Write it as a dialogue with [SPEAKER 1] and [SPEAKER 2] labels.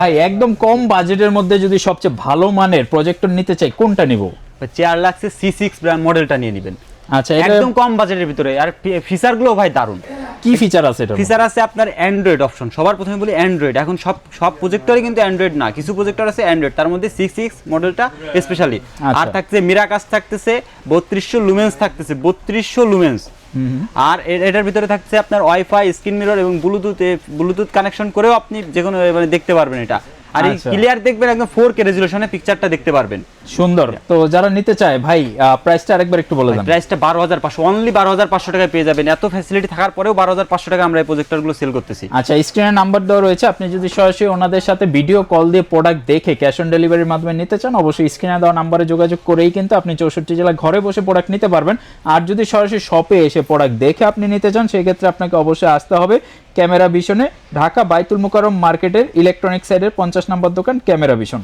[SPEAKER 1] ভাই একদম কম বাজেটের মধ্যে যদি সবচেয়ে ভালো মানের প্রজেক্টর নিতে চাই কোনটা নিব?
[SPEAKER 2] চেয়ার লাগছে C6 ব্র্যান্ড মডেলটা নিয়ে নেবেন।
[SPEAKER 1] আচ্ছা, এটা
[SPEAKER 2] একদম কম বাজেটের ভিতরে, আর ফিচার গুলো ভাই দারুন।
[SPEAKER 1] কি ফিচার আছে এটা?
[SPEAKER 2] ফিচার আছে আপনার অ্যান্ড্রয়েড অপশন। সবার প্রথমে বলি অ্যান্ড্রয়েড। এখন সব প্রজেক্টরই কিন্তু অ্যান্ড্রয়েড না, কিছু প্রজেক্টর আছে অ্যান্ড্রয়েড, তার মধ্যে C6 মডেলটা স্পেশালি। আর থাকছে মিরাকাস থাকতেছে, 3200 লুমেন্স থাকতেছে, 3200 লুমেন্স। আর এটার ভিতরে থাকছে আপনার ওয়াইফাই, স্ক্রিন মিরর এবং ব্লুটুথ কানেকশন করেও আপনি যে কোনো মানে দেখতে পারবেন এটা। আর এই ক্লিয়ার দেখবেন, একদম 4K রেজোলিউশনে পিকচারটা দেখতে পারবেন।
[SPEAKER 1] সুন্দর। তো যারা নিতে চায় ভাই প্রাইসটা আরেকবার একটু বলে দেন।
[SPEAKER 2] প্রাইসটা 12500, অনলি 12500 টাকায় পেয়ে যাবেন। এত ফ্যাসিলিটি থাকার পরেও 12500 টাকা আমরা এই প্রজেক্টরগুলো সেল করতেছি।
[SPEAKER 1] আচ্ছা, স্ক্রিনে নাম্বার দেওয়া রয়েছে, আপনি যদি সরাসরি ওনাদের সাথে ভিডিও কল দিয়ে প্রোডাক্ট দেখে ক্যাশ অন ডেলিভারির মাধ্যমে নিতে চান, অবশ্যই স্ক্রিনে দেওয়া নাম্বারে যোগাযোগ করেই কিন্তু আপনি 64 জেলা ঘরে বসে প্রোডাক্ট নিতে পারবেন। আর যদি সরাসরি শপে এসে প্রোডাক্ট দেখে আপনি নিতে চান, সেই ক্ষেত্রে আপনাকে অবশ্যই আসতে হবে ক্যামেরা ভিশনে, ঢাকা বাইতুল মোকাররম মার্কেটের ইলেকট্রনিক সাইডের 50 নম্বর দোকান ক্যামেরা ভিশন।